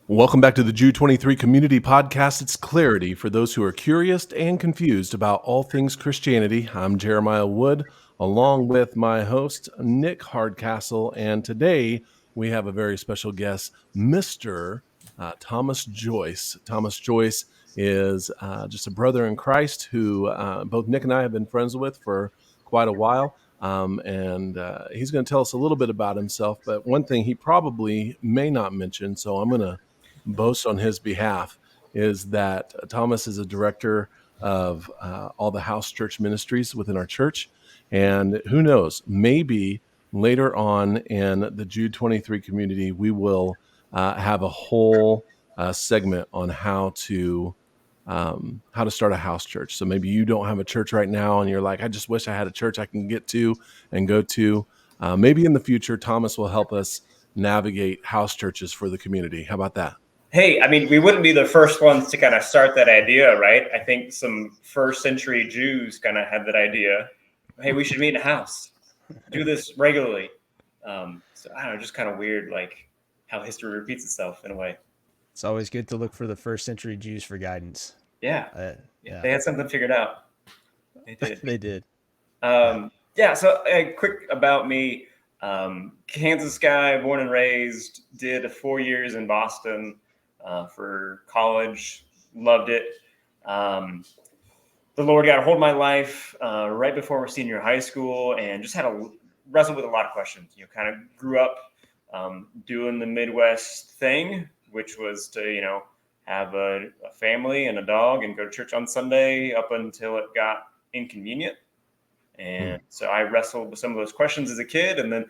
Welcome back to the Jew 23 Community Podcast. It's clarity for those who are curious and confused about all things Christianity. I'm Jeremiah Wood, along with my host, Nick Hardcastle. And today we have a very special guest, Mr. Thomas Joyce. Thomas Joyce is just a brother in Christ who both Nick and I have been friends with for quite a while. And he's going to tell us a little bit about himself. But one thing he probably may not mention, so I'm going to boast on his behalf, is that Thomas is a director of all the house church ministries within our church. And who knows, maybe later on in the Jude 23 community, we will have a whole segment on how to start a house church. So maybe you don't have a church right now and you're like, I just wish I had a church I can get to and go to. Maybe in the future, Thomas will help us navigate house churches for the community. How about that? Hey, I mean, we wouldn't be the first ones to kind of start that idea, right? I think some first century Jews kind of had that idea. Hey, we should meet in a house, do this regularly. So I don't know, just kind of weird, like how history repeats itself in a way. It's always good to look for the first century Jews for guidance. Yeah. They had something figured out. They did. They did. So quick about me. Kansas guy, born and raised, did 4 years in Boston for college, loved it. The Lord got a hold of my life right before senior high school and just had to wrestle with a lot of questions. Kind of grew up doing the Midwest thing, which was to, have a family and a dog and go to church on Sunday up until it got inconvenient. And so I wrestled with some of those questions as a kid. And then,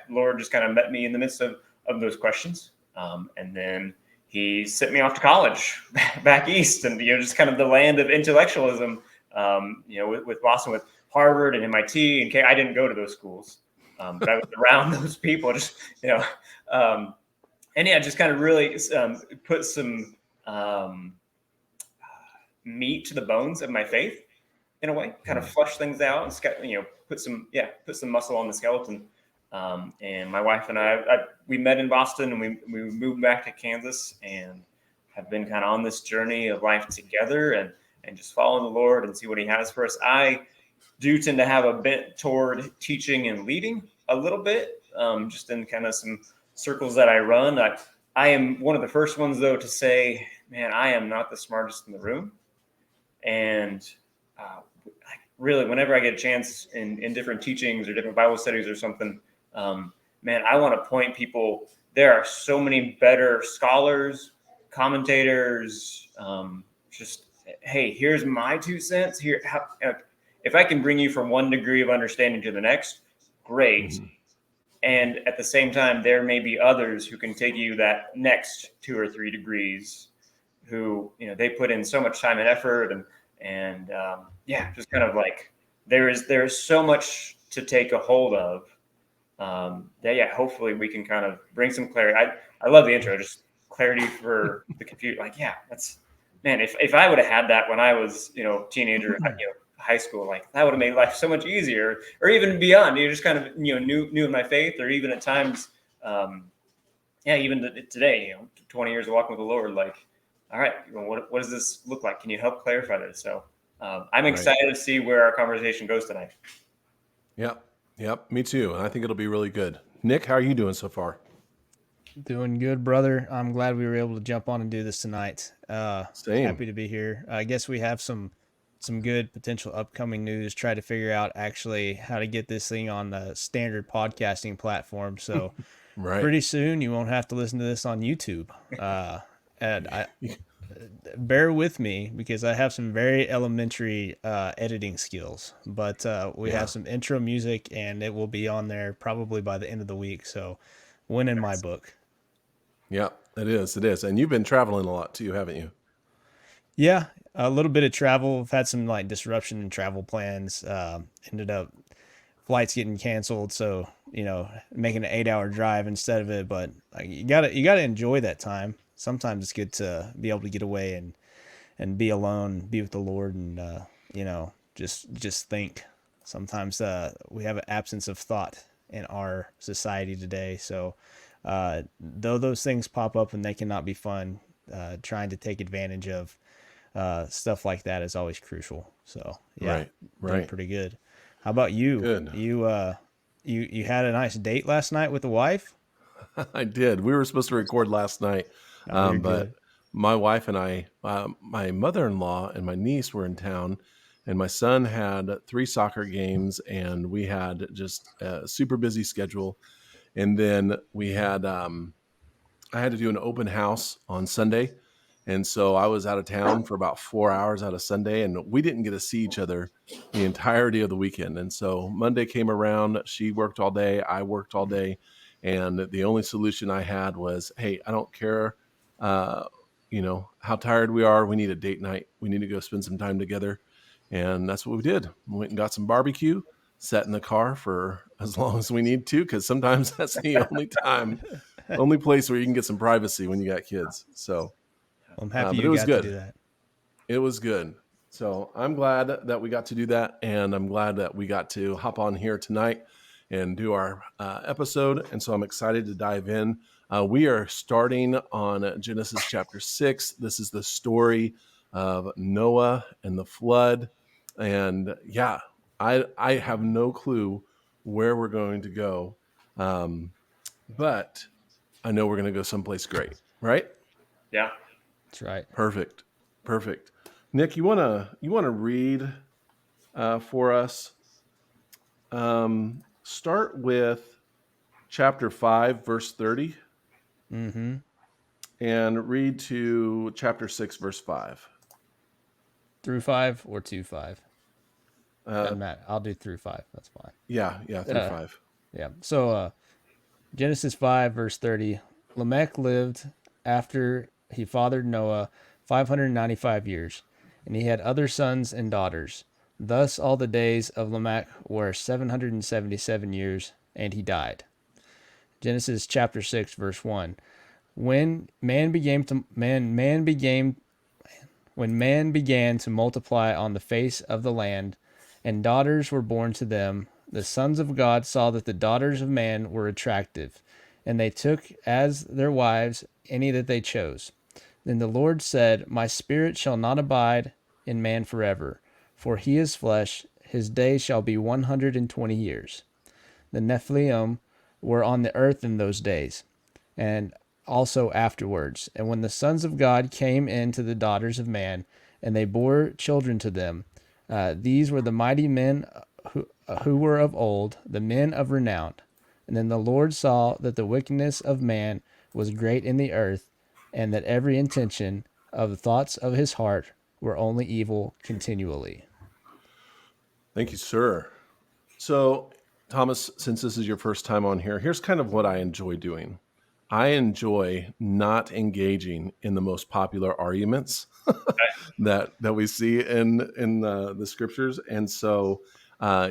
Lord just kind of met me in the midst of those questions. And then he sent me off to college back east and, just kind of the land of intellectualism, with Boston, with Harvard and MIT. And I didn't go to those schools, but I was around those people, just, just kind of really put some meat to the bones of my faith in a way, kind of flush things out and put some muscle on the skeleton. And my wife and we met in Boston and we moved back to Kansas and have been kind of on this journey of life together and just following the Lord and see what he has for us. I do tend to have a bent toward teaching and leading a little bit, just in kind of some circles that I run. I am one of the first ones though to say, man, I am not the smartest in the room. And really, whenever I get a chance in different teachings or different Bible studies or something, I want to point people. There are so many better scholars, commentators. Hey, here's my 2 cents. Here, if I can bring you from one degree of understanding to the next, great. Mm-hmm. And at the same time, there may be others who can take you that next 2 or 3 degrees, who they put in so much time and effort and just kind of like there is so much to take a hold of hopefully we can kind of bring some clarity. I love the intro, just clarity for the confused. Like, that's, man, if I would have had that when I was, teenager, high school, like that would have made life so much easier, or even beyond, just kind of, new in my faith, or even at times, even today, 20 years of walking with the Lord, like, all right, what does this look like? Can you help clarify this? So I'm excited to see where our conversation goes tonight. Yep, me too. And I think it'll be really good. Nick, how are you doing so far? Doing good, brother. I'm glad we were able to jump on and do this tonight. Same. Happy to be here. I guess we have some good potential upcoming news. Try to figure out actually how to get this thing on the standard podcasting platform. So pretty soon you won't have to listen to this on YouTube. And I bear with me because I have some very elementary editing skills, but we have some intro music and it will be on there probably by the end of the week. So win in my book. Yeah, it is. And you've been traveling a lot too, haven't you? Yeah, a little bit of travel. I've had some disruption in travel plans. Ended up flights getting canceled. So, making an 8-hour drive instead of it, but you gotta enjoy that time. Sometimes it's good to be able to get away and be alone, be with the Lord, and just think. Sometimes we have an absence of thought in our society today, so Though those things pop up and they cannot be fun, trying to take advantage of stuff like that is always crucial. So yeah, Right. doing Right. pretty good. How about you? Good. You had a nice date last night with the wife? I did. We were supposed to record last night, Oh, you're but good. my wife and I, my mother-in-law and my niece were in town, and my son had 3 soccer games, and we had just a super busy schedule. And then we had I had to do an open house on Sunday. And so I was out of town for about 4 hours out of Sunday, and we didn't get to see each other the entirety of the weekend. And so Monday came around, she worked all day, I worked all day. And the only solution I had was, hey, I don't care, uh, how tired we are. We need a date night. We need to go spend some time together. And that's what we did. We went and got some barbecue, sat in the car for as long as we need to, because sometimes that's the only place where you can get some privacy when you got kids. So, I'm happy but you it was got to do good. that. It was good. So I'm glad that we got to do that. And I'm glad that we got to hop on here tonight and do our episode. And so I'm excited to dive in. We are starting on Genesis chapter 6. This is the story of Noah and the flood. And yeah, I have no clue where we're going to go. But I know we're going to go someplace great, right? Yeah. That's right. Perfect. Perfect. Nick, you wanna read for us? Start with chapter 5, verse 30, Mm-hmm. and read to chapter 6, verse 5. Through 5 or to 5? Uh, Doesn't matter. I'll do through 5. That's fine. yeah, through 5. Yeah. So Genesis 5, verse 30. Lamech lived after he fathered Noah 595 years, and he had other sons and daughters. Thus all the days of Lamech were 777 years, and he died. Genesis chapter 6, verse 1. When man began to man began when man began to multiply on the face of the land, and daughters were born to them, the sons of God saw that the daughters of man were attractive, and they took as their wives any that they chose. Then the Lord said, my spirit shall not abide in man forever, for he is flesh, his days shall be 120 years. The Nephilim were on the earth in those days, and also afterwards. And when the sons of God came in to the daughters of man, and they bore children to them, these were the mighty men who were of old, the men of renown. And then the Lord saw that the wickedness of man was great in the earth, and that every intention of the thoughts of his heart were only evil continually. Thank you, sir. So, Thomas, since this is your first time on here, here's kind of what I enjoy doing. I enjoy not engaging in the most popular arguments that we see in the scriptures, and so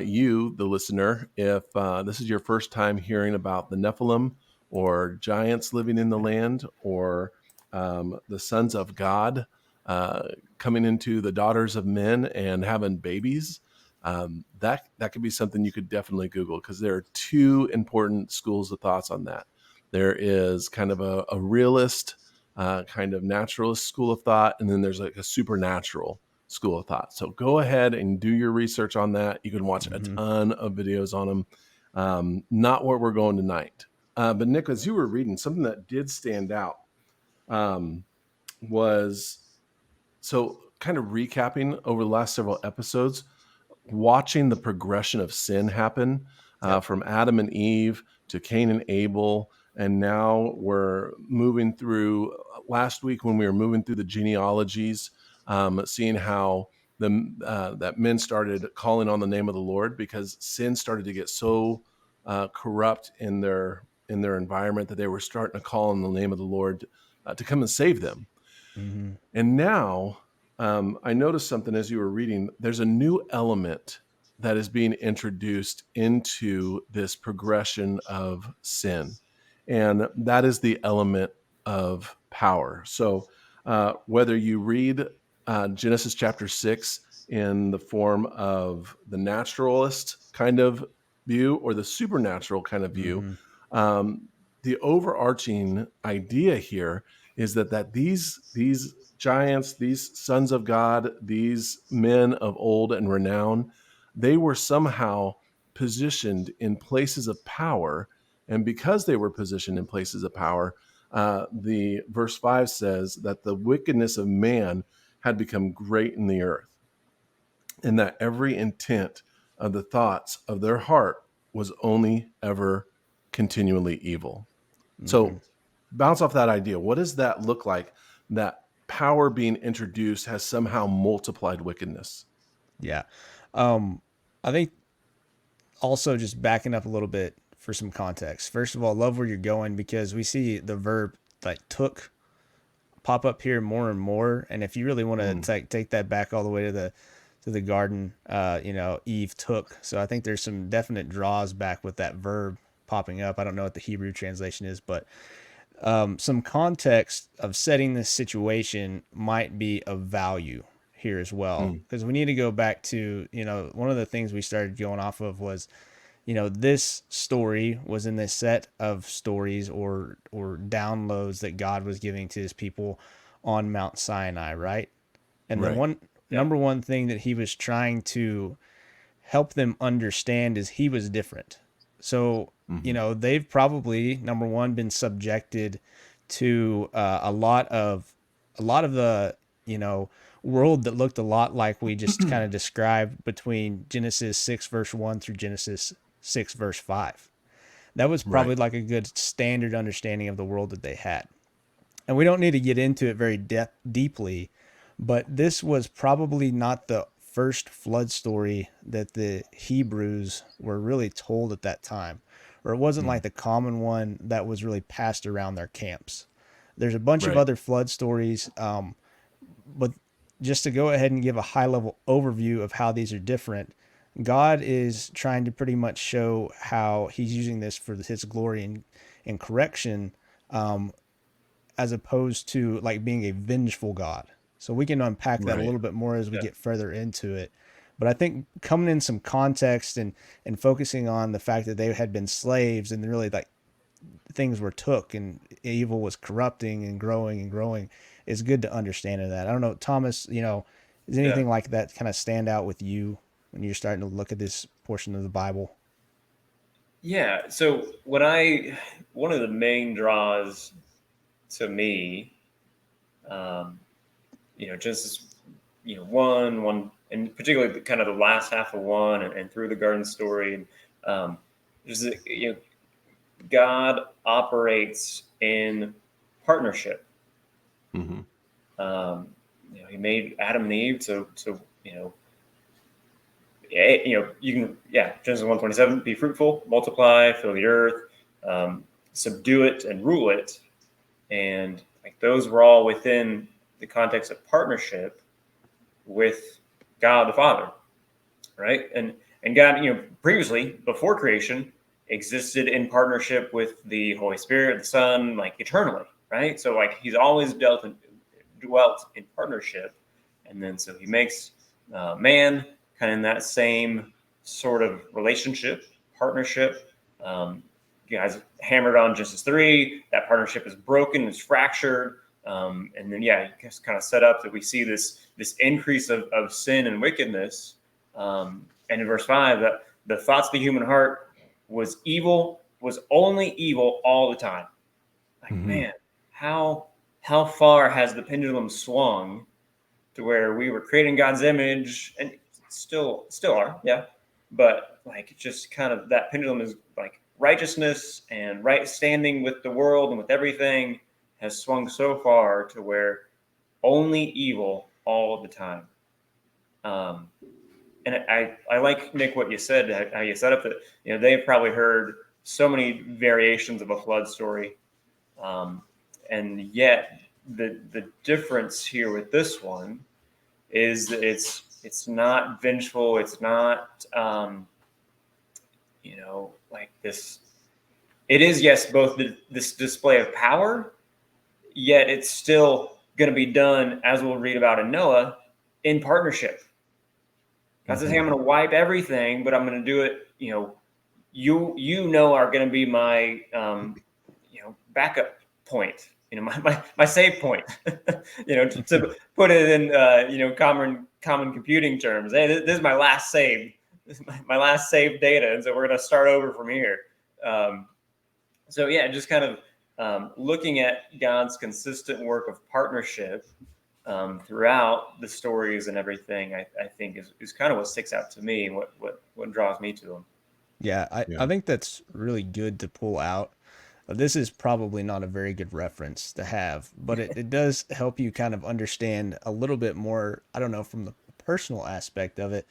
you, the listener, if this is your first time hearing about the Nephilim or giants living in the land or the sons of God uh, coming into the daughters of men and having babies, that could be something you could definitely Google, because there are 2 important schools of thoughts on that. There is kind of a realist, kind of naturalist school of thought, and then there's like a supernatural school of thought. So go ahead and do your research on that. You can watch a ton of videos on them. Not where we're going tonight. But Nick, as you were reading, something that did stand out was, so kind of recapping over the last several episodes, watching the progression of sin happen from Adam and Eve to Cain and Abel. And now we're moving through, last week when we were moving through the genealogies, seeing how that men started calling on the name of the Lord because sin started to get so corrupt in their environment that they were starting to call on the name of the Lord to come and save them. Mm-hmm. And now I noticed something as you were reading. There's a new element that is being introduced into this progression of sin, and that is the element of power. So whether you read Genesis chapter 6 in the form of the naturalist kind of view or the supernatural kind of view, Mm-hmm. um, the overarching idea here is that these giants, these sons of God, these men of old and renown, they were somehow positioned in places of power. And because they were positioned in places of power, the verse 5 says that the wickedness of man had become great in the earth, and that every intent of the thoughts of their heart was only ever continually evil. Mm-hmm. So bounce off that idea. What does that look like? That power being introduced has somehow multiplied wickedness. Yeah. I think also just backing up a little bit for some context. First of all, love where you're going because we see the verb like took pop up here more and more. And if you really want to take that back all the way to the garden, Eve took. So I think there's some definite draws back with that verb popping up. I don't know what the Hebrew translation is, but some context of setting this situation might be of value here as well, because we need to go back to, one of the things we started going off of was, this story was in this set of stories or downloads that God was giving to his people on Mount Sinai, right? And the Right. number one thing that he was trying to help them understand is he was different. So, they've probably, number one, been subjected to a lot of the, world that looked a lot like we just kind of described between Genesis 6 verse 1 through Genesis 6 verse 5. That was probably Right. like a good standard understanding of the world that they had. And we don't need to get into it very deeply, but this was probably not the first flood story that the Hebrews were really told at that time, or it wasn't like the common one that was really passed around their camps. There's a bunch of Right. other flood stories, but just to go ahead and give a high level overview of how these are different, God is trying to pretty much show how he's using this for his glory and correction, as opposed to like being a vengeful God. So we can unpack that a Right. little bit more as we get further into it. But I think coming in some context and focusing on the fact that they had been slaves and really like things were took and evil was corrupting and growing is good to understand in that. I don't know, Thomas, is anything like that kind of stand out with you when you're starting to look at this portion of the Bible? Yeah. So one of the main draws to me, um, Genesis, 1, and particularly kind of the last half of 1 and through the garden story, and just God operates in partnership. Mm-hmm. He made Adam and Eve to you can, Genesis 1:27, be fruitful, multiply, fill the earth, subdue it and rule it. And like those were all within the context of partnership with God the Father, right? And God, previously before creation, existed in partnership with the Holy Spirit, the Son, like eternally, right? So like he's always dwelt in partnership, and then so he makes man kind of in that same sort of relationship, partnership. You guys hammered on Genesis 3. That partnership is broken, it's fractured. And then, just kind of set up that we see this increase of sin and wickedness. And in verse 5, that the thoughts of the human heart was only evil all the time. Like, man, how far has the pendulum swung to where we were creating God's image and still are, but like just kind of that pendulum is like righteousness and right standing with the world and with everything has swung so far to where only evil all the time. And I like, Nick, what you said, how you set up that, they've probably heard so many variations of a flood story. And yet the difference here with this one is that it's not vengeful. It's not, like this. It is, yes, both this display of power, yet it's still going to be done, as we'll read about in Noah, in partnership. God says, hey, I'm going to wipe everything, but I'm going to do it, are going to be my, backup point, my save point, to put it in, common computing terms. Hey, this is my last save. This is my last saved data. And so we're going to start over from here. So yeah, just kind of looking at God's consistent work of partnership throughout the stories and everything, I think is kind of what sticks out to me, and what draws me to them. Yeah, I think that's really good to pull out. This is probably not a very good reference to have, but it does help you kind of understand a little bit more, I don't know, from the personal aspect of it.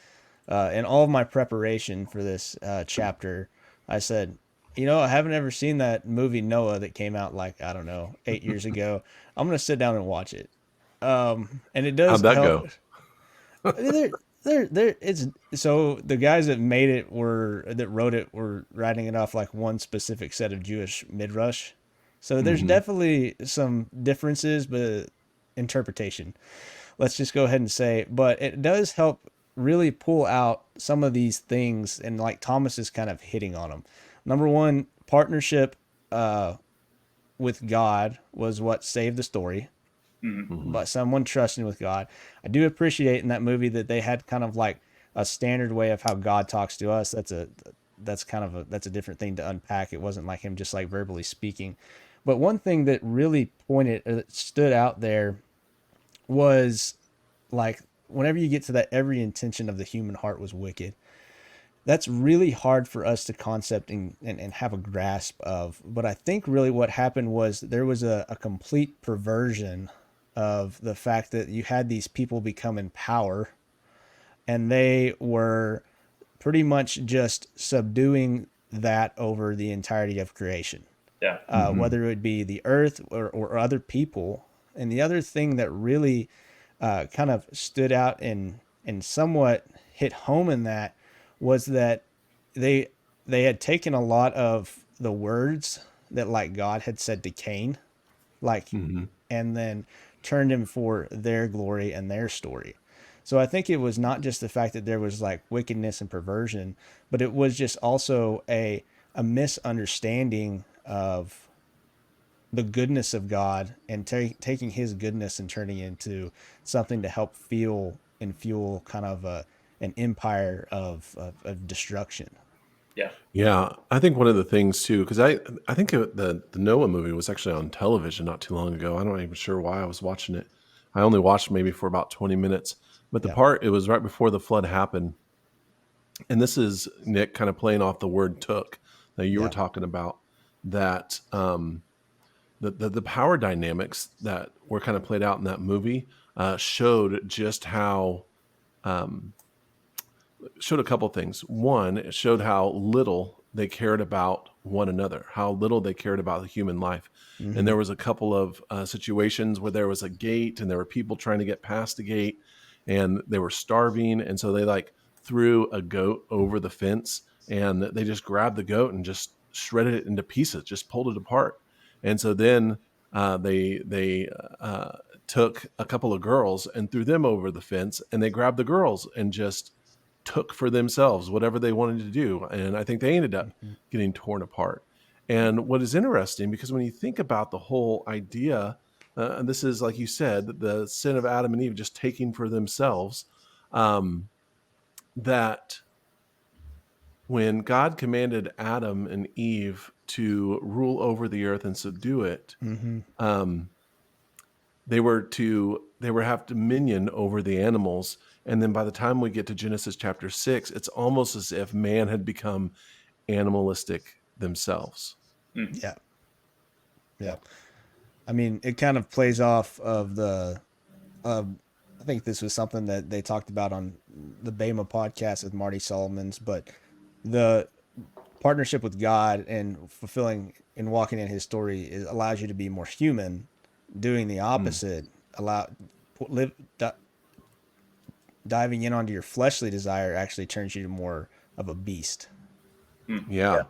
In all of my preparation for this chapter, I said, I haven't ever seen that movie Noah that came out like, I don't know, 8 years ago. I'm going to sit down and watch it. And it does How'd that help. go? It's so the guys that wrote it were writing it off like one specific set of Jewish midrash. So there's definitely some differences, but interpretation. Let's just go ahead and say, but it does help really pull out some of these things, and like Thomas is kind of hitting on them. Number one, partnership with God was what saved the story. But someone trusting with God. I do appreciate in that movie that they had kind of like a standard way of how God talks to us. That's a different thing to unpack. It wasn't like him just like verbally speaking. But one thing that really stood out there was like whenever you get to that every intention of the human heart was wicked. That's really hard for us to concept and have a grasp of. But I think really what happened was there was a complete perversion of the fact that you had these people become in power, and they were pretty much just subduing that over the entirety of creation. Yeah. Whether it would be the earth or other people. And the other thing that really kind of stood out and somewhat hit home in that was that they had taken a lot of the words that like God had said to Cain, and then turned him for their glory and their story. So I think it was not just the fact that there was like wickedness and perversion, but it was just also a misunderstanding of the goodness of God and taking his goodness and turning it into something to help fuel kind of an empire of destruction. Yeah. Yeah, I think one of the things too, because I think the Noah movie was actually on television not too long ago. I'm not even sure why I was watching it. I only watched maybe for about 20 minutes, but it was right before the flood happened. And this is Nick kind of playing off the word took that you were talking about, that the power dynamics that were kind of played out in that movie showed just how showed a couple things. One, it showed how little they cared about one another, how little they cared about the human life. And there was a couple of situations where there was a gate and there were people trying to get past the gate and they were starving. And so they like threw a goat over the fence and they just grabbed the goat and just shredded it into pieces, just pulled it apart. And so then they took a couple of girls and threw them over the fence, and they grabbed the girls and just took for themselves whatever they wanted to do. And I think they ended up getting torn apart. And what is interesting, because when you think about the whole idea, and this is, like you said, the sin of Adam and Eve just taking for themselves, that when God commanded Adam and Eve to rule over the earth and subdue it, they were have dominion over the animals. And then by the time we get to Genesis chapter 6, it's almost as if man had become animalistic themselves. Yeah. I mean, it kind of plays off of I think this was something that they talked about on the Bema podcast with Marty Solomons, but the partnership with God and fulfilling and walking in his story allows you to be more human. Doing the opposite, diving in onto your fleshly desire actually turns you to more of a beast. Yeah.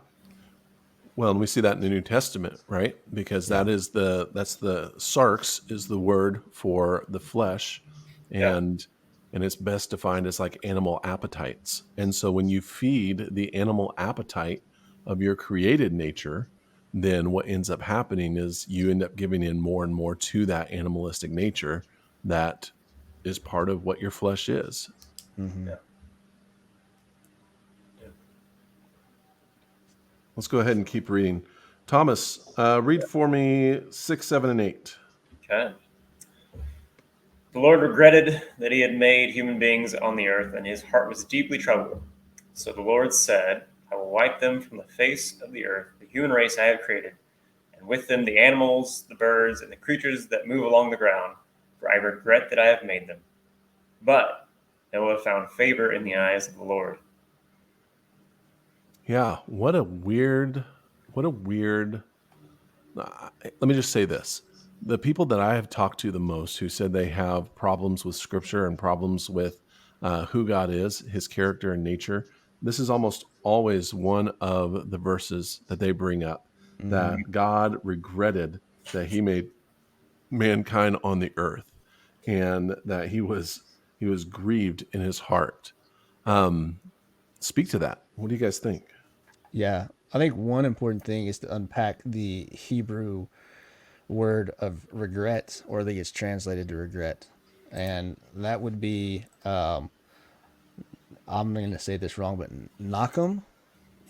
Well, and we see that in the New Testament, right? Because that's the sarx is the word for the flesh, and it's best defined as like animal appetites. And so when you feed the animal appetite of your created nature, then what ends up happening is you end up giving in more and more to that animalistic nature that is part of what your flesh is. Mm-hmm. Yeah. Let's go ahead and keep reading. Thomas, read for me 6, 7, and 8. Okay. The Lord regretted that he had made human beings on the earth, and his heart was deeply troubled. So the Lord said, I will wipe them from the face of the earth, the human race I have created, and with them the animals, the birds, and the creatures that move along the ground, for I regret that I have made them. But Noah found favor in the eyes of the Lord. Yeah, what a weird. Let me just say this. The people that I have talked to the most who said they have problems with scripture and problems with who God is, his character and nature, this is almost always one of the verses that they bring up, that God regretted that he made mankind on the earth and that he was grieved in his heart. Speak to that. What do you guys think? Yeah, I think one important thing is to unpack the Hebrew word of regret, or that gets translated to regret, and that would be I'm going to say this wrong, but Nakham,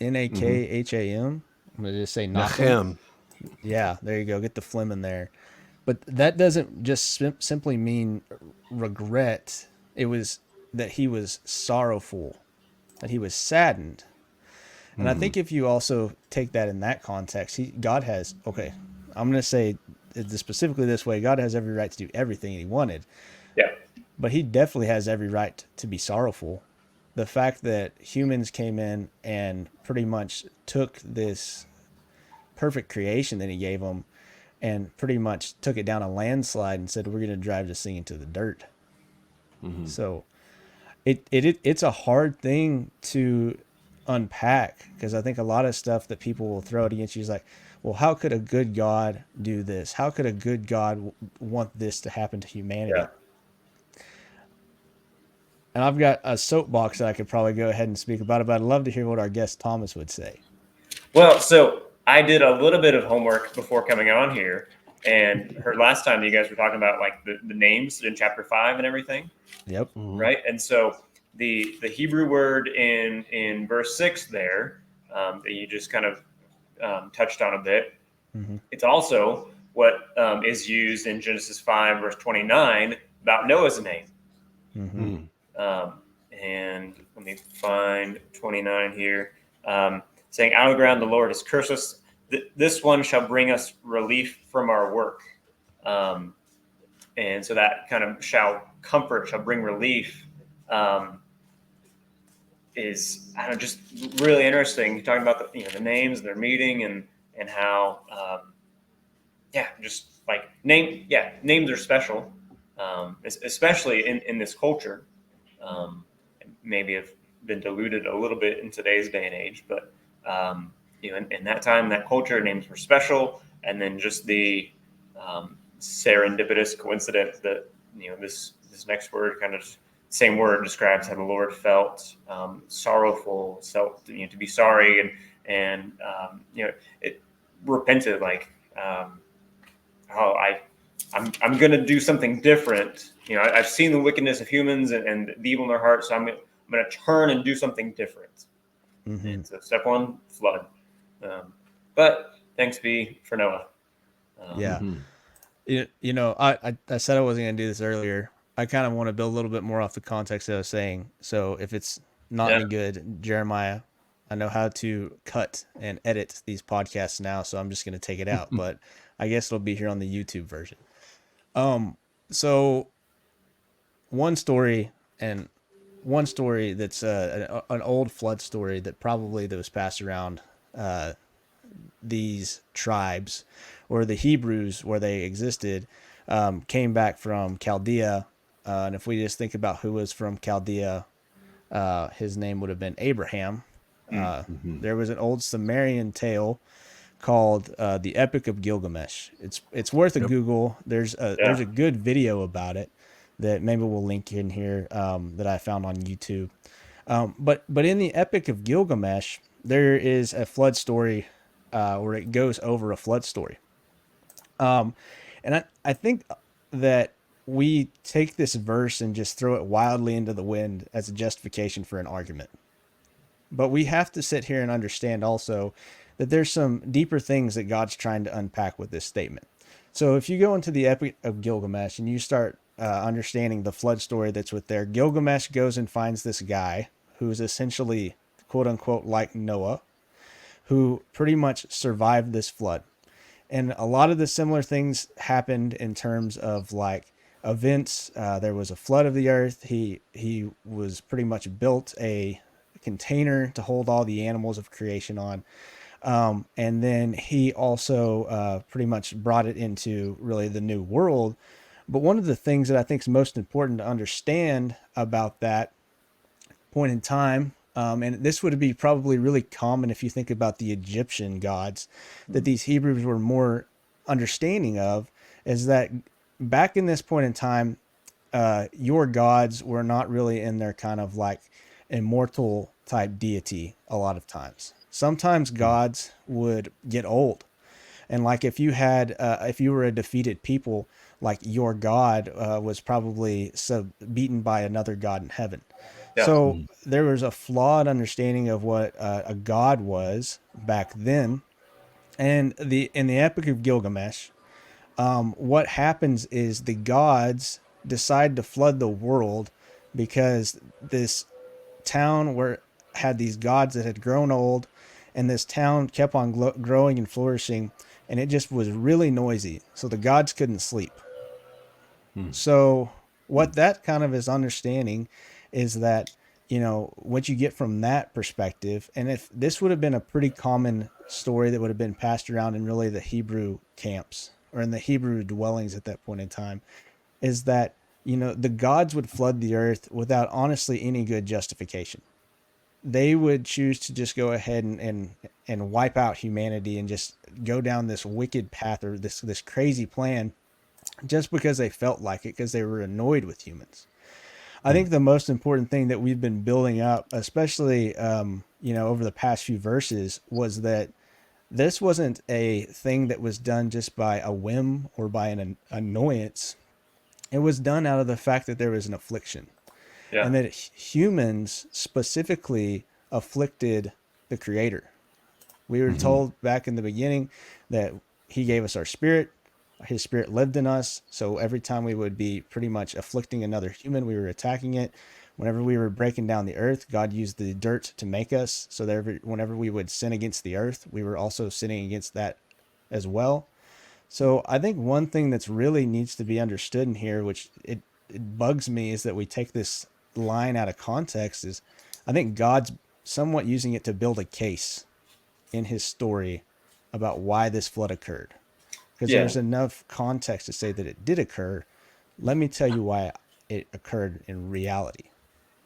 Nakham. I'm going to just say Nakham. Nachem. Yeah, there you go. Get the phlegm in there. But that doesn't just simply mean regret. It was that he was sorrowful, that he was saddened. And I think if you also take that in that context, God has, okay, I'm going to say it specifically this way, God has every right to do everything he wanted. Yeah. But he definitely has every right to be sorrowful. The fact that humans came in and pretty much took this perfect creation that he gave them and pretty much took it down a landslide and said, we're going to drive this thing into the dirt. So it's a hard thing to unpack, because I think a lot of stuff that people will throw it against you is like, well, how could a good God do this? How could a good God want this to happen to humanity? Yeah. And I've got a soapbox that I could probably go ahead and speak about it, but I'd love to hear what our guest Thomas would say. Well, so I did a little bit of homework before coming on here, and heard last time you guys were talking about like the names in chapter 5 and everything. Yep. Right. And so the Hebrew word in verse 6 there, that you just kind of touched on a bit, it's also what is used in Genesis 5 verse 29 about Noah's name. And let me find 29 here, saying, out of the ground the Lord has cursed us. This one shall bring us relief from our work. And so that kind of shall bring relief, is, I don't know, just really interesting. You're talking about the names and their meaning and how just like names are special, especially in this culture. Maybe have been diluted a little bit in today's day and age, but in that time, that culture, names were special, and then just the serendipitous coincidence that this next word, kind of same word, describes how the Lord felt sorrowful, to be sorry, and it repented, like I'm going to do something different. I've seen the wickedness of humans and the evil in their hearts, so I'm going to turn and do something different. And so step 1, flood. But thanks be for Noah. I said I wasn't going to do this earlier. I kind of want to build a little bit more off the context that I was saying. So if it's not any good, Jeremiah, I know how to cut and edit these podcasts now, so I'm just going to take it out. But I guess it'll be here on the YouTube version. So one story that's an old flood story that was passed around these tribes, or the Hebrews where they existed, came back from Chaldea. And if we just think about who was from Chaldea, his name would have been Abraham. There was an old Sumerian tale called the Epic of Gilgamesh. It's worth a Google. There's a good video about it that maybe we'll link in here, that I found on YouTube. But in the Epic of Gilgamesh, there is a flood story where it goes over a flood story. And I think that we take this verse and just throw it wildly into the wind as a justification for an argument. But we have to sit here and understand also that there's some deeper things that God's trying to unpack with this statement. So if you go into the Epic of Gilgamesh and you start understanding the flood story that's with there, Gilgamesh goes and finds this guy who is essentially, quote unquote, like Noah, who pretty much survived this flood. And a lot of the similar things happened in terms of like events. There was a flood of the earth. He was pretty much built a container to hold all the animals of creation on. And then he also pretty much brought it into really the new world. But one of the things that I think is most important to understand about that point in time, and this would be probably really common if you think about the Egyptian gods that these Hebrews were more understanding of, is that back in this point in time, your gods were not really in their kind of like immortal type deity a lot of times. Sometimes gods would get old. And like if you had, if you were a defeated people, like your god was probably beaten by another god in heaven. Yeah. So there was a flawed understanding of what a god was back then. And in the Epic of Gilgamesh, what happens is the gods decide to flood the world because this town where had these gods that had grown old, and this town kept on growing and flourishing, and it just was really noisy, so the gods couldn't sleep. So what that kind of is understanding is that, you know, what you get from that perspective, and if this would have been a pretty common story that would have been passed around in really the Hebrew camps or in the Hebrew dwellings at that point in time, is that, you know, the gods would flood the earth without honestly any good justification. They would choose to just go ahead and wipe out humanity and just go down this wicked path or this crazy plan just because they felt like it, because they were annoyed with humans. I think the most important thing that we've been building up, especially you know, over the past few verses, was that this wasn't a thing that was done just by a whim or by an annoyance. It was done out of the fact that there was an affliction, and that humans specifically afflicted the Creator. We were told back in the beginning that He gave us our spirit. His spirit lived in us. So every time we would be pretty much afflicting another human, we were attacking it. Whenever we were breaking down the earth, God used the dirt to make us. So that whenever we would sin against the earth, we were also sinning against that as well. So I think one thing that's really needs to be understood in here, which it bugs me, is that we take this line out of context. Is I think God's somewhat using it to build a case in his story about why this flood occurred. Because there's enough context to say that it did occur. Let me tell you why it occurred in reality.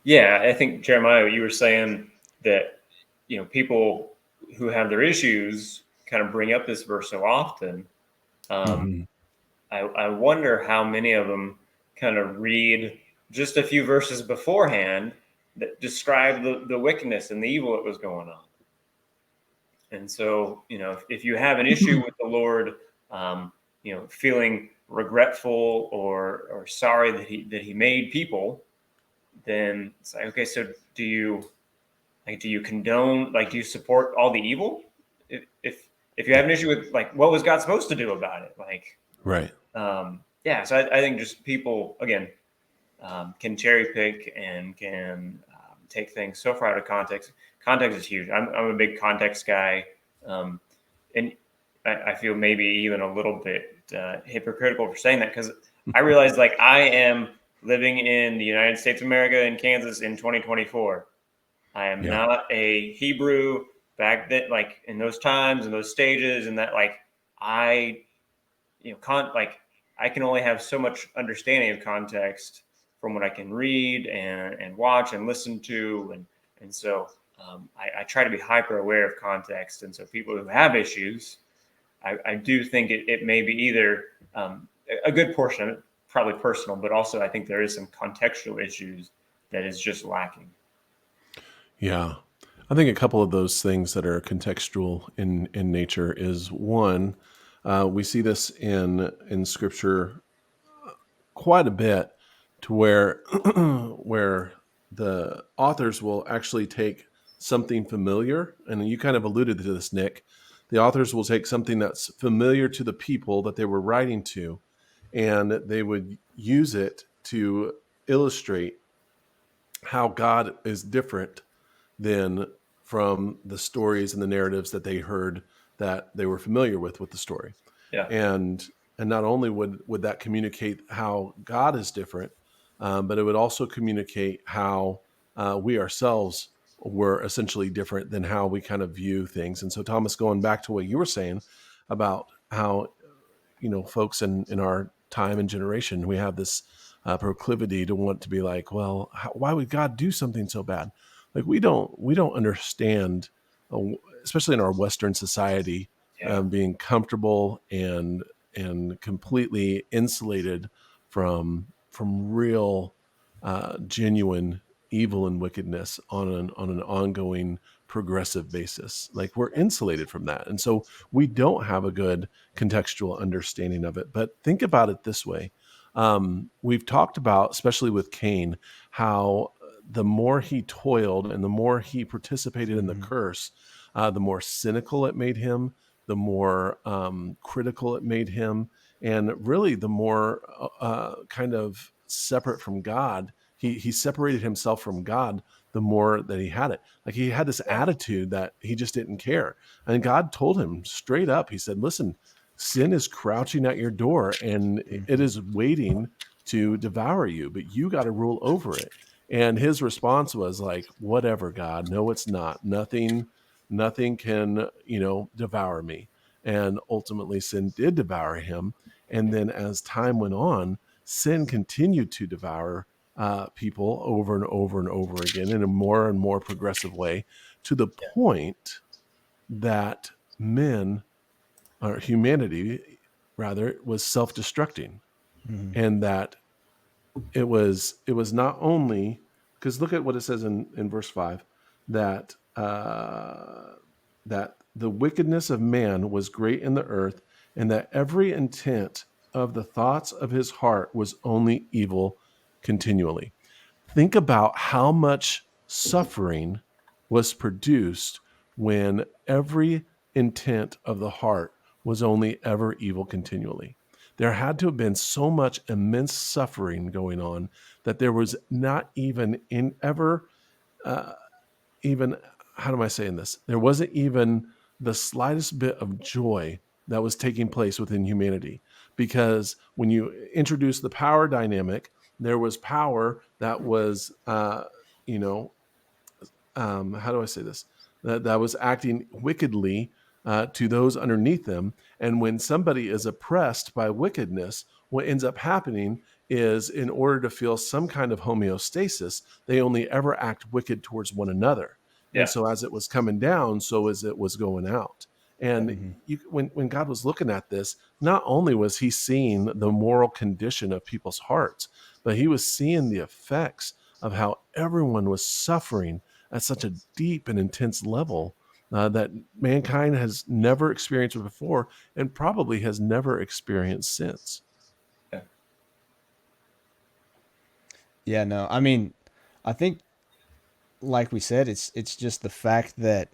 Yeah, I think, Jeremiah, you were saying that, you know, people who have their issues kind of bring up this verse so often. I wonder how many of them kind of read just a few verses beforehand that describe the wickedness and the evil that was going on. And so, you know, if you have an issue with the Lord, you know, feeling regretful or sorry that he made people, then it's like, okay, so do you condone, like, do you support all the evil? If you have an issue with, like, what was God supposed to do about it? Like, right. Yeah. So I think just people, again, can cherry pick and can take things so far out of context. Context is huge. I'm a big context guy. And I feel maybe even a little bit hypocritical for saying that, because I realize, like, I am living in the United States of America in Kansas in 2024. I am not a Hebrew back then, like in those times and those stages, and that, like, I, you know, I can only have so much understanding of context from what I can read and watch and listen to, and so I try to be hyper aware of context. And so people who have issues, I do think it may be either a good portion of it, probably personal, but also I think there is some contextual issues that is just lacking. Yeah. I think a couple of those things that are contextual in nature is one, we see this in Scripture quite a bit, to where where the authors will actually take something familiar, and you kind of alluded to this, Nick. The authors will take something that's familiar to the people that they were writing to, and they would use it to illustrate how God is different than from the stories and the narratives that they heard, that they were familiar with the story. Yeah. And not only would that communicate how God is different, but it would also communicate how we ourselves were essentially different than how we kind of view things. And so, Thomas, going back to what you were saying about how, folks in our time and generation, we have this proclivity to want to be like, well, why would God do something so bad? Like, we don't understand, uh, especially in our Western society, Yeah. being comfortable and completely insulated from real, genuine evil and wickedness on an ongoing progressive basis. Like, we're insulated from that, and so we don't have a good contextual understanding of it. But think about it this way. We've talked about, especially with Cain, how the more he toiled and the more he participated in the curse, the more cynical it made him, the more critical it made him, and really the more kind of separate from God. He separated himself from God the more that he had it. Like, he had this attitude that he just didn't care. And God told him straight up, he said, listen, sin is crouching at your door and it is waiting to devour you, but you got to rule over it. And his response was like, whatever, God, no, it's not. Nothing can, devour me. And ultimately sin did devour him. And then as time went on, sin continued to devour people over and over and over again in a more and more progressive way, to the point that men, or humanity rather, was self-destructing. And that it was not only, because look at what it says in verse 5, that that the wickedness of man was great in the earth, and that every intent of the thoughts of his heart was only evil continually. Think about how much suffering was produced when every intent of the heart was only ever evil continually. There had to have been so much immense suffering going on that there was not even in ever uh, even, how am I saying this? There wasn't even the slightest bit of joy that was taking place within humanity. Because when you introduce the power dynamic, there was power that was, you know, how do I say this? That was acting wickedly to those underneath them. And when somebody is oppressed by wickedness, what ends up happening is, in order to feel some kind of homeostasis, they only ever act wicked towards one another. And Yeah. so as it was coming down, so as it was going out. And Mm-hmm. when God was looking at this, not only was he seeing the moral condition of people's hearts, but he was seeing the effects of how everyone was suffering at such a deep and intense level that mankind has never experienced before, and probably has never experienced since. Yeah. Yeah, no, I mean, I think, like we said, it's just the fact that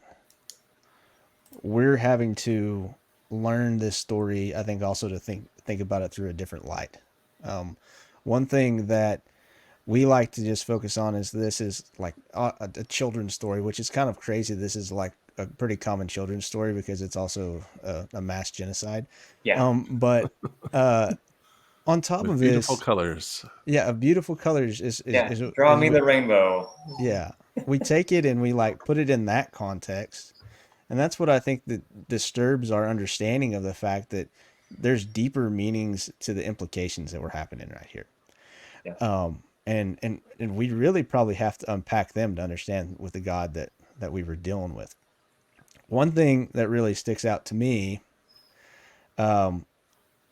we're having to learn this story. I think also to think about it through a different light. One thing that we like to just focus on is this is like a children's story, which is kind of crazy. This is like a pretty common children's story because it's also a mass genocide. Yeah. But on top With of beautiful this, colors. yeah, a beautiful colors Yeah. Draw is me what, the rainbow. yeah, we take it and we like put it in that context. And that's what I think that disturbs our understanding of the fact that there's deeper meanings to the implications that were happening right here. Yeah. And we really probably have to unpack them to understand with the God that we were dealing with. One thing that really sticks out to me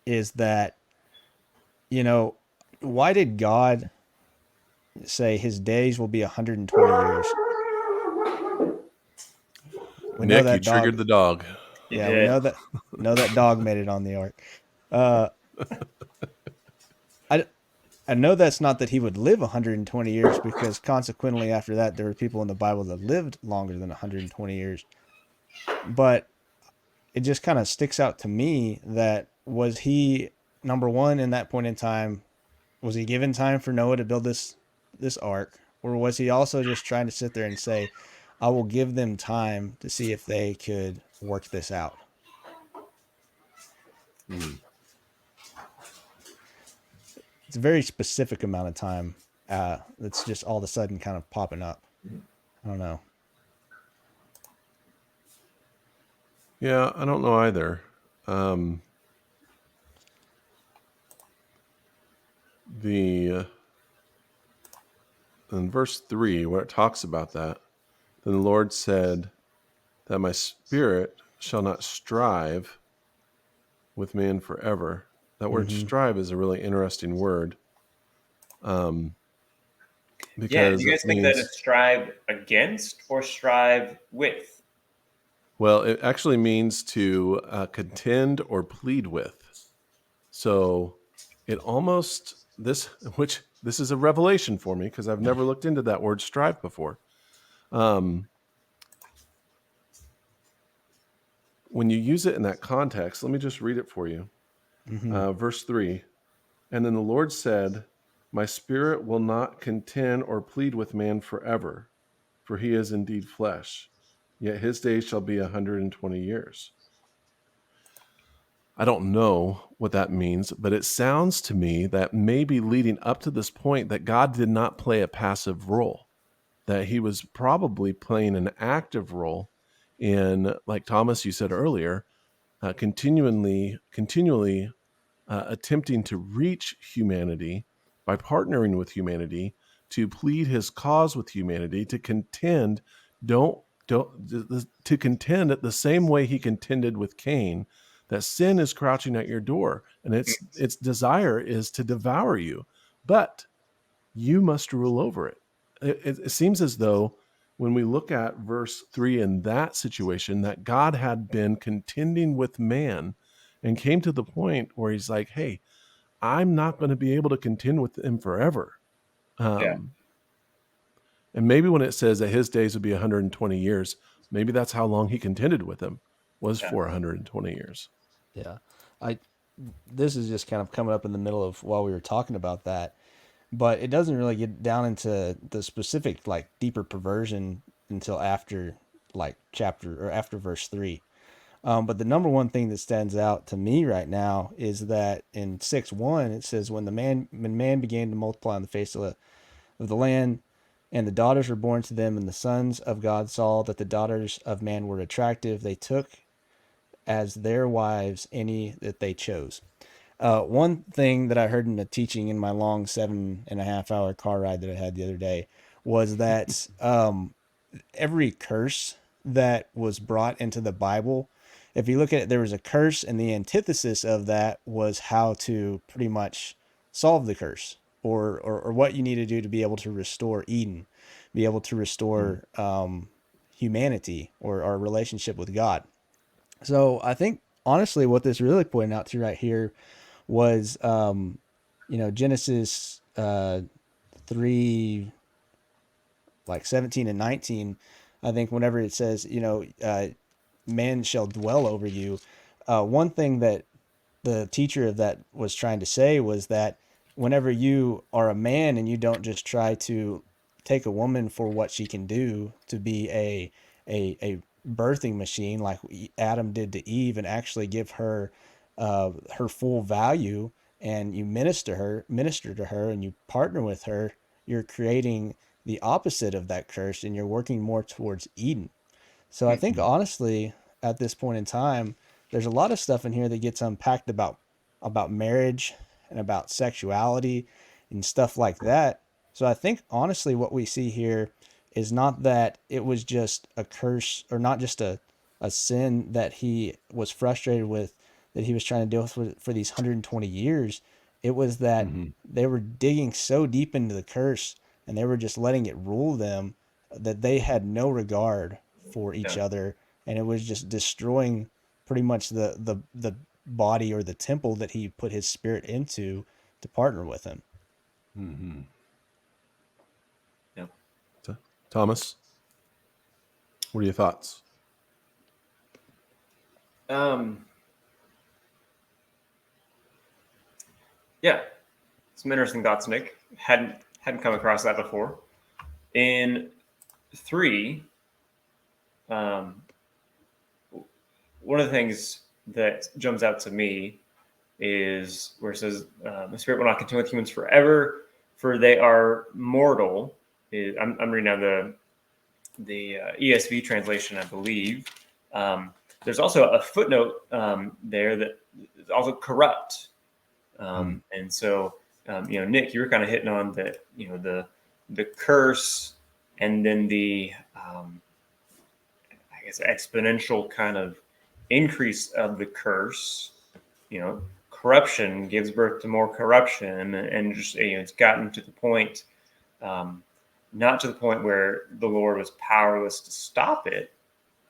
is that, you know, why did God say his days will be 120 years? we know Nick, you that dog. triggered the dog. Yeah, we know that dog made it on the ark. I know that's not that he would live 120 years, because consequently after that there were people in the Bible that lived longer than 120 years. But it just kind of sticks out to me that, was he, number one, in that point in time, was he given time for Noah to build this ark, or was he also just trying to sit there and say, I will give them time to see if they could work this out? It's a very specific amount of time that's just all of a sudden kind of popping up. I don't know. Yeah, I don't know either. In verse 3, where it talks about that, then the Lord said that my spirit shall not strive with man forever. That word strive is a really interesting word. Because do you guys think that it's strive against or strive with? Well, it actually means to contend or plead with. So it almost, this is a revelation for me, because I've never looked into that word strive before. When you use it in that context, let me just read it for you. Verse 3, and then the Lord said, my spirit will not contend or plead with man forever, for he is indeed flesh, yet his days shall be 120 years. I don't know what that means, but it sounds to me that maybe leading up to this point that God did not play a passive role, that he was probably playing an active role in, like Thomas, you said earlier, continually attempting to reach humanity by partnering with humanity, to plead his cause with humanity, to contend, to contend at the same way he contended with Cain, that sin is crouching at your door and its desire is to devour you, but you must rule over it. It seems as though when we look at verse 3 in that situation, that God had been contending with man and came to the point where he's like, hey, I'm not going to be able to contend with him forever. And maybe when it says that his days would be 120 years, maybe that's how long he contended with him, was for 120 years. Yeah. This is just kind of coming up in the middle of while we were talking about that, but it doesn't really get down into the specific, like, deeper perversion until after, like, chapter, or after verse 3. But the number one thing that stands out to me right now is that in 6:1 it says, when man began to multiply on the face of the land, and the daughters were born to them, and the sons of God saw that the daughters of man were attractive, they took as their wives any that they chose. One thing that I heard in a teaching in my long 7.5 hour car ride that I had the other day was that every curse that was brought into the Bible, if you look at it, there was a curse, and the antithesis of that was how to pretty much solve the curse, or what you need to do to be able to restore Eden, be able to restore humanity, or our relationship with God. So I think honestly what this really pointed out to right here was, Genesis 3, like 17 and 19. I think whenever it says, man shall dwell over you. One thing that the teacher of that was trying to say was that whenever you are a man and you don't just try to take a woman for what she can do, to be a birthing machine like Adam did to Eve, and actually give her her full value, and you minister to her, and you partner with her, you're creating the opposite of that curse, and you're working more towards Eden. So I think honestly, at this point in time, there's a lot of stuff in here that gets unpacked about marriage and about sexuality and stuff like that. So I think honestly what we see here is not that it was just a curse, or not just a sin that he was frustrated with, that he was trying to deal with for these 120 years. It was that they were digging so deep into the curse, and they were just letting it rule them, that they had no regard for each other, and it was just destroying pretty much the body or the temple that he put his spirit into to partner with him. Mm-hmm. Yeah. Thomas, what are your thoughts? Yeah, some interesting thoughts, Nick. Hadn't come across that before. In 3, one of the things that jumps out to me is where it says, "The spirit will not contend with humans forever, for they are mortal." I'm reading now the ESV translation, I believe. There's also a footnote there that is also corrupt. And so, Nick, you were kind of hitting on the curse, and then the I guess exponential kind of increase of the curse. Corruption gives birth to more corruption, and just it's gotten to the point, not to the point where the Lord was powerless to stop it,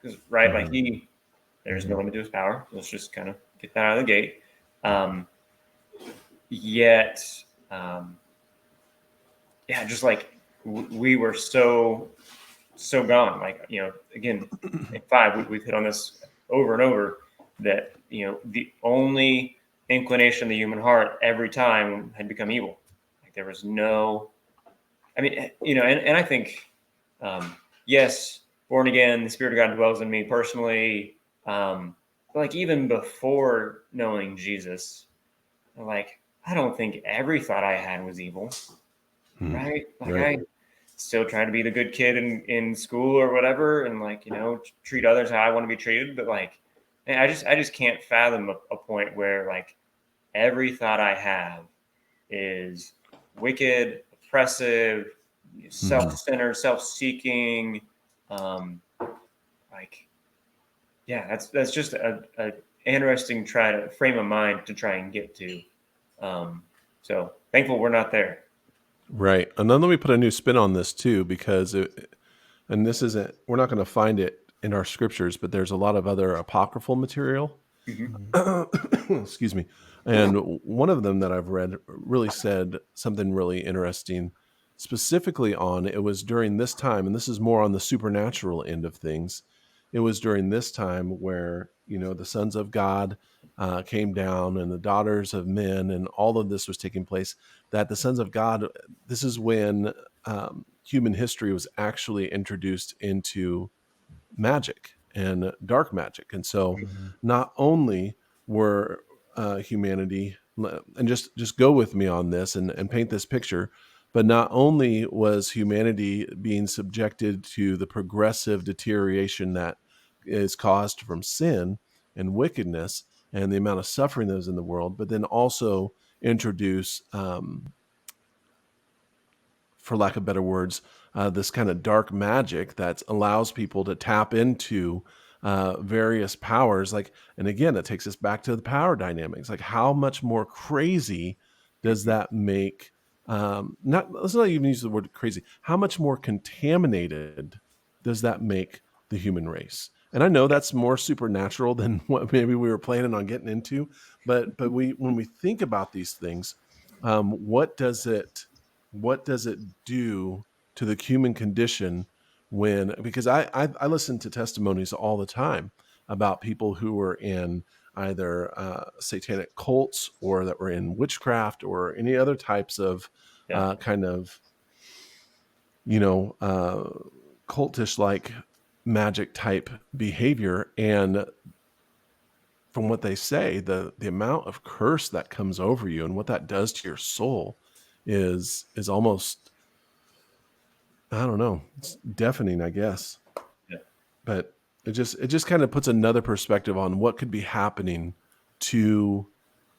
because like there's no limit to his power. Let's just kind of get that out of the gate. Yet, just like we were so gone. Like again, in 5, we've hit on this over and over, that the only inclination of the human heart every time had become evil. Like there was no, I mean, and I think, yes, born again, the Spirit of God dwells in me personally. But like even before knowing Jesus, like I don't think every thought I had was evil, right? Like I still try to be the good kid in school or whatever, and like treat others how I want to be treated. But like, I just can't fathom a point where like every thought I have is wicked, oppressive, self-centered, self-seeking. Like, yeah, that's just a interesting frame of mind to try and get to. So thankful we're not there. Right. And then let me put a new spin on this too, because and this isn't, we're not going to find it in our scriptures, but there's a lot of other apocryphal material. Excuse me. And one of them that I've read really said something really interesting, specifically on, it was during this time, and this is more on the supernatural end of things. It was during this time where, the sons of God came down, and the daughters of men, and all of this was taking place, that the sons of God, this is when human history was actually introduced into magic and dark magic. And so not only were humanity, and just go with me on this and paint this picture, but not only was humanity being subjected to the progressive deterioration that is caused from sin and wickedness and the amount of suffering that is in the world, but then also introduce, for lack of better words, this kind of dark magic that allows people to tap into various powers. Like, and again, it takes us back to the power dynamics. Like, how much more crazy does that make? Let's not even use the word crazy. How much more contaminated does that make the human race? And I know that's more supernatural than what maybe we were planning on getting into, but when we think about these things, what does it do to the human condition when, because I listen to testimonies all the time about people who were in either satanic cults, or that were in witchcraft, or any other types of kind of cultish like magic type behavior. And from what they say, the amount of curse that comes over you and what that does to your soul is almost, I don't know, it's deafening, I guess. Yeah. But it just kind of puts another perspective on what could be happening to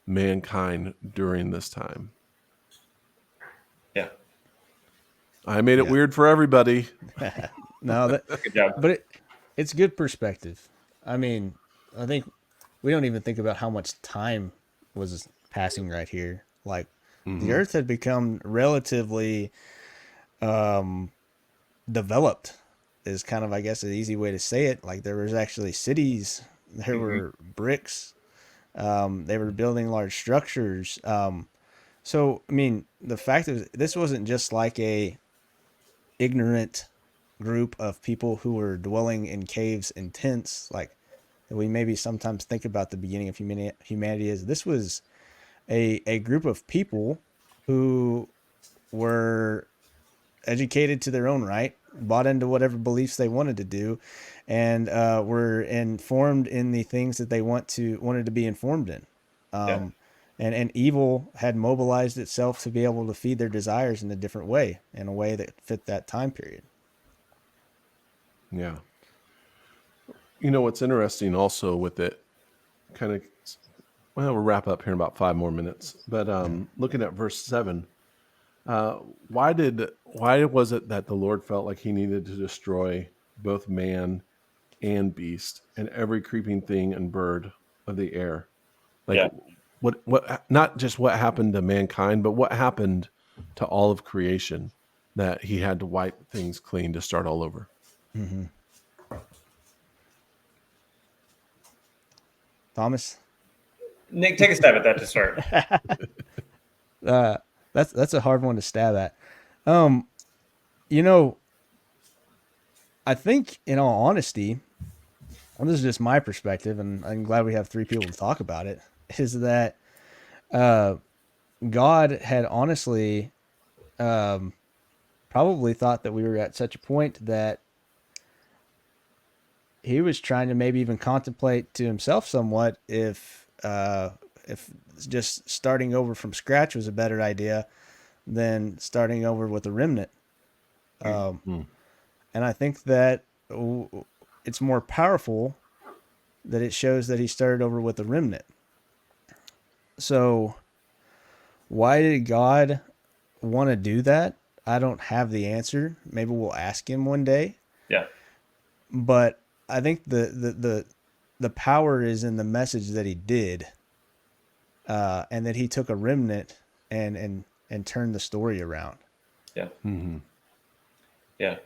mankind during this time. Yeah. I made it weird for everybody. No, good job. But it's good perspective. I mean, I think we don't even think about how much time was passing right here. Like the Earth had become relatively developed is kind of, I guess, an easy way to say it. Like there was actually cities, there were bricks, they were building large structures. So, I mean, the fact is, this wasn't just like a ignorant group of people who were dwelling in caves and tents, like we maybe sometimes think about the beginning of humanity as. This was a group of people who were educated to their own right, bought into whatever beliefs they wanted to do, and were informed in the things that they wanted to be informed in. Um, and evil had mobilized itself to be able to feed their desires in a different way, in a way that fit that time period. Yeah. You know, what's interesting also with it, kind of, well, we'll wrap up here in about 5 more minutes. But looking at verse 7, why was it that the Lord felt like he needed to destroy both man and beast and every creeping thing and bird of the air? Like, what, not just what happened to mankind, but what happened to all of creation that he had to wipe things clean to start all over? Mm-hmm. Thomas? Nick, take a stab at that to start. That's a hard one to stab at. You know, I think, in all honesty, and this is just my perspective, and I'm glad we have 3 people to talk about it, is that God had honestly probably thought that we were at such a point that he was trying to maybe even contemplate to himself somewhat if just starting over from scratch was a better idea than starting over with a remnant. And I think that it's more powerful that it shows that he started over with a remnant. So why did God want to do that? I don't have the answer. Maybe we'll ask him one day. Yeah. But I think the power is in the message that he did, and that he took a remnant and turned the story around. Yeah. Mm-hmm. Yeah.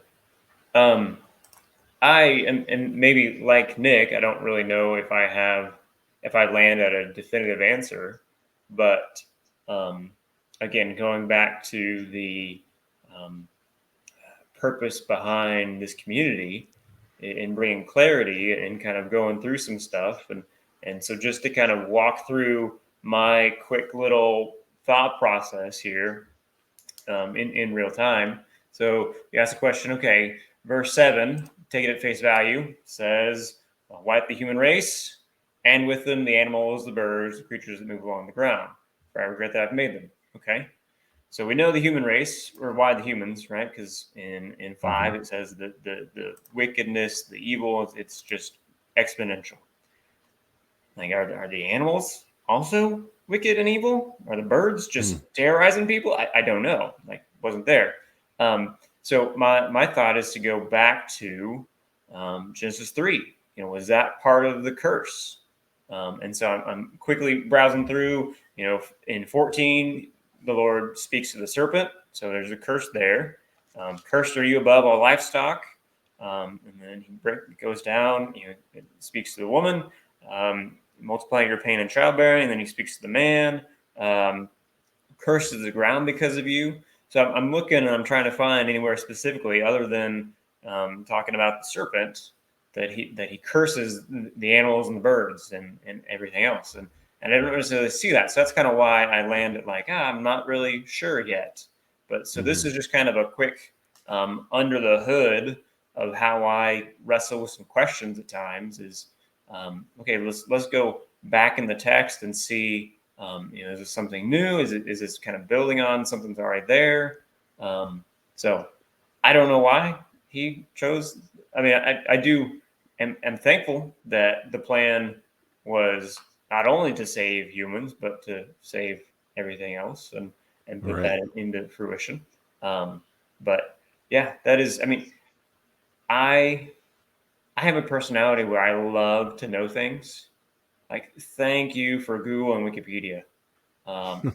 I am, and maybe like Nick, I don't really know if I land at a definitive answer, but again, going back to the purpose behind this community in bringing clarity and kind of going through some stuff, and so just to kind of walk through my quick little thought process here in real time. So you ask the question, okay, verse 7, take it at face value, says, wipe the human race, and with them the animals, the birds, the creatures that move along the ground. For I regret that I've made them. Okay. So we know the human race, or why the humans, right? Because in 5, it says that the wickedness, the evil, it's just exponential. Like, are the animals also wicked and evil? Are the birds just terrorizing people? I don't know. Like, wasn't there. So my thought is to go back to Genesis 3. You know, was that part of the curse? And so I'm quickly browsing through. You know, in 14, the Lord speaks to the serpent. So there's a curse there. Cursed are you above all livestock. And then he goes down. You know, it speaks to the woman. Multiplying your pain and childbearing. And then he speaks to the man. Cursed is the ground because of you. So I'm looking and I'm trying to find anywhere specifically other than talking about the serpent that he curses the animals and the birds and everything else. And I didn't necessarily see that. So that's kind of why I landed like, I'm not really sure yet. But so this is just kind of a quick under the hood of how I wrestle with some questions at times is, okay, let's go back in the text and see, you know, is this something new? Is this kind of building on something's already there? So I don't know why he chose. I mean, I do am thankful that the plan was not only to save humans, but to save everything else and put that into fruition. But yeah, that is, I mean, I have a personality where I love to know things. Like, thank you for Google and Wikipedia.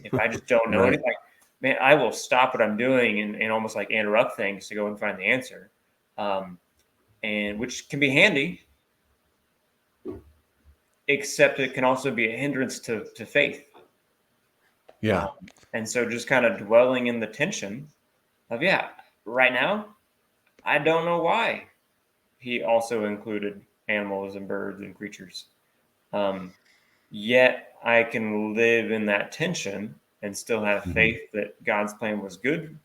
If I just don't know anything, man, I will stop what I'm doing and almost like interrupt things to go and find the answer. and which can be handy, except it can also be a hindrance to faith. Yeah. And so just kind of dwelling in the tension of, right now, I don't know why he also included animals and birds and creatures. Yet I can live in that tension and still have faith that God's plan was good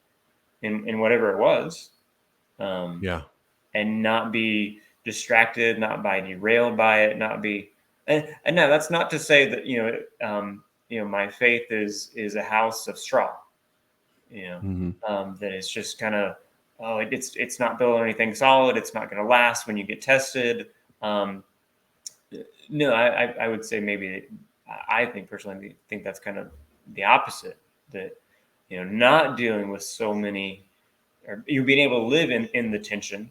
in whatever it was. And not be distracted, not be derailed by it, not be, and no, that's not to say that, my faith is a house of straw, that it's just kind of, it's not built on anything solid. It's not going to last when you get tested. No, I would say maybe I think personally think that's kind of the opposite, that, not dealing with so many, or you being able to live in the tension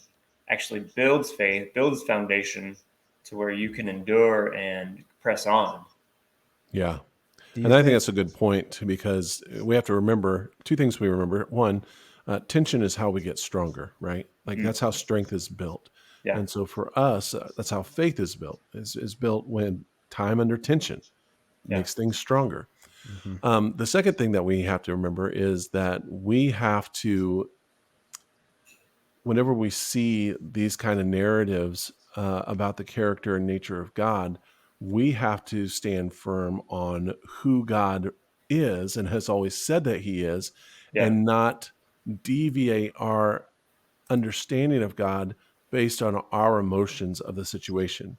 actually builds faith, builds foundation to where you can endure and press on. Yeah. And I think that's a good point, because we have to remember two things. We remember, one, tension is how we get stronger, right? Like that's how strength is built. Yeah. And so for us, that's how faith is built, is built when time under tension makes things stronger. The second thing that we have to remember is that we have to, whenever we see these kind of narratives about the character and nature of God, we have to stand firm on who God is and has always said that he is, and not deviate our understanding of God based on our emotions of the situation.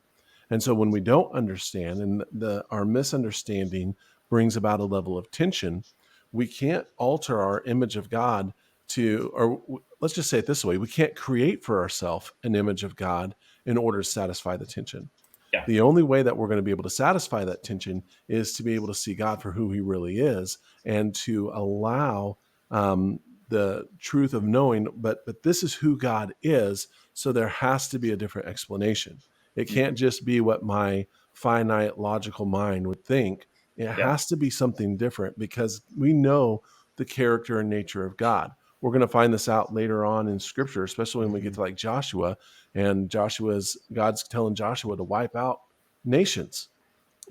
And so when we don't understand, and our misunderstanding brings about a level of tension, we can't alter our image of God or let's just say it this way: we can't create for ourselves an image of God in order to satisfy the tension. Yeah. The only way that we're going to be able to satisfy that tension is to be able to see God for who he really is, and to allow the truth of knowing, but this is who God is, so there has to be a different explanation. It can't just be what my finite logical mind would think. It has to be something different, because we know the character and nature of God. We're going to find this out later on in scripture, especially when we get to like Joshua, and God's telling Joshua to wipe out nations.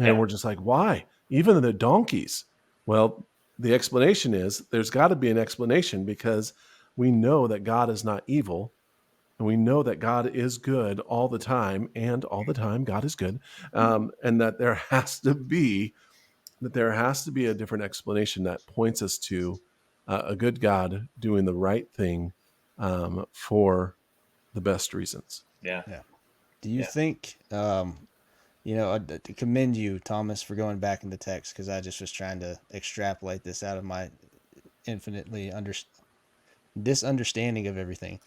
And we're just like, why? Even the donkeys. Well, the explanation is there's got to be an explanation, because we know that God is not evil, and we know that God is good all the time, and all the time God is good, and that there has to be a different explanation that points us to a good God doing the right thing for the best reasons. Yeah. Do you think, I commend you, Thomas, for going back into text, because I just was trying to extrapolate this out of my infinitely disunderstanding of everything.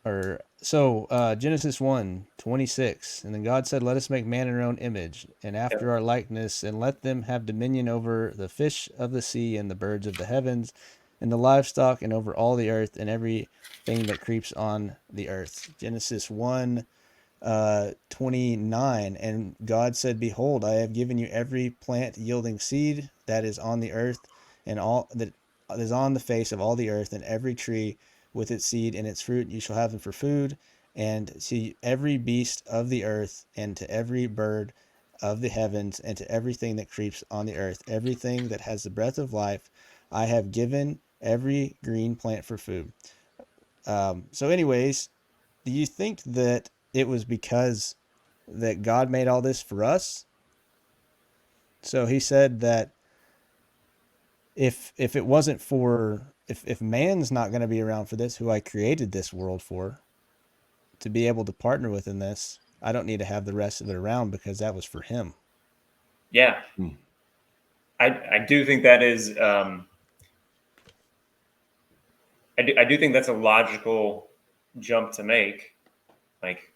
Genesis 1:26, and then God said, let us make man in our own image and after our likeness, and let them have dominion over the fish of the sea and the birds of the heavens and the livestock and over all the earth and everything that creeps on the earth. Genesis 1:29, and God said, behold, I have given you every plant yielding seed that is on the earth, and all that is on the face of all the earth, and every tree with its seed and its fruit, you shall have them for food, and to every beast of the earth, and to every bird of the heavens, and to everything that creeps on the earth, everything that has the breath of life, I have given every green plant for food. Anyways, do you think that it was because that God made all this for us? So he said that if it wasn't for, if man's not going to be around for this, who I created this world for, to be able to partner with in this, I don't need to have the rest of it around, because that was for him. Yeah. I do think that is, I do think that's a logical jump to make. Like,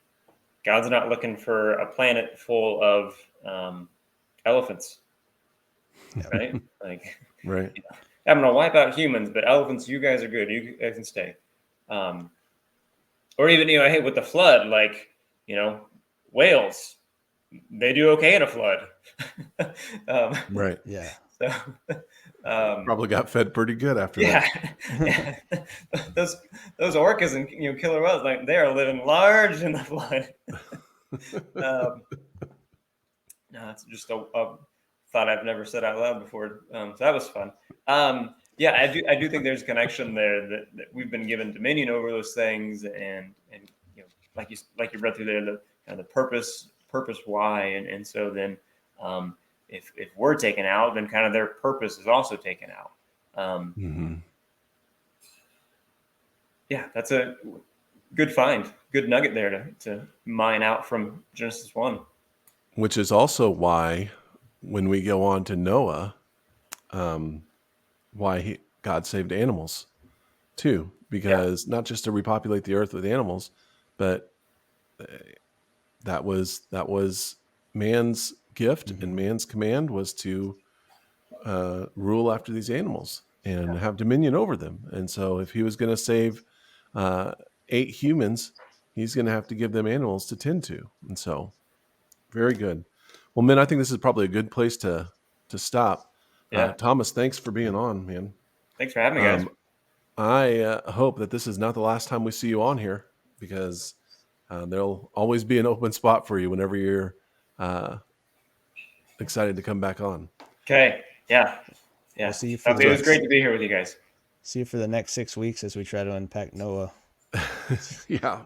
God's not looking for a planet full of elephants, right? Like, Right. I'm gonna wipe out humans, but elephants, you guys are good. You guys can stay. Or even, hey, with the flood, like, whales, they do okay in a flood. Right. Yeah. So, Probably got fed pretty good after that. Yeah. those orcas and killer whales, like they are living large in the flood. No, it's just a thought I've never said out loud before. So that was fun. Yeah, I do think there's a connection there that we've been given dominion over those things, and like you read through there, the kind of the purpose why, and so then if we're taken out, then kind of their purpose is also taken out. Yeah, that's a good find, good nugget there to mine out from Genesis 1. Which is also why, when we go on to Noah, why God saved animals too, because not just to repopulate the earth with animals, but that was man's gift, and man's command was to rule after these animals and have dominion over them. And so if he was going to save 8 humans, he's going to have to give them animals to tend to. And so very good. Well, man, I think this is probably a good place to stop. Yeah. Thomas, thanks for being on, man. Thanks for having me, guys. I hope that this is not the last time we see you on here, because there'll always be an open spot for you whenever you're excited to come back on. Okay. Yeah. We'll see you it was great to be here with you guys. See you for the next 6 weeks as we try to unpack Noah. Yeah.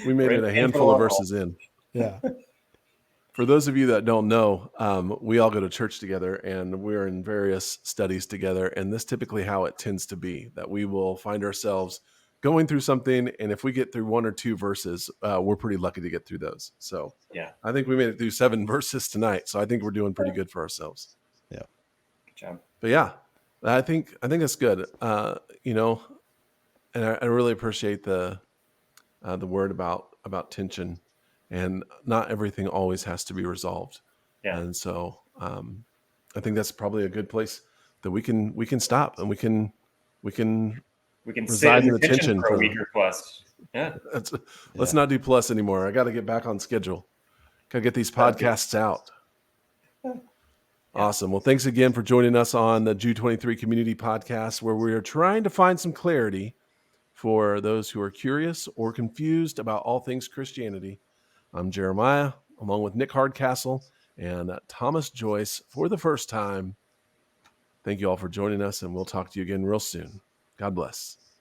We made it a handful of verses in. Yeah. For those of you that don't know, we all go to church together, and we're in various studies together. And this typically how it tends to be, that we will find ourselves going through something. And if we get through 1 or 2 verses, we're pretty lucky to get through those. So yeah, I think we made it through 7 verses tonight. So I think we're doing pretty good for ourselves. Yeah. Good job. But yeah, I think that's good. And I really appreciate the word about tension. And not everything always has to be resolved. Yeah. And so I think that's probably a good place that we can stop, and we can reside in the tension for a week or plus. Yeah. Let's not do plus anymore. I got to get back on schedule. Got to get these podcasts out. Yeah. Awesome. Well, thanks again for joining us on the Jude 23 Community Podcast, where we are trying to find some clarity for those who are curious or confused about all things Christianity. I'm Jeremiah, along with Nick Hardcastle and Thomas Joyce for the first time. Thank you all for joining us, and we'll talk to you again real soon. God bless.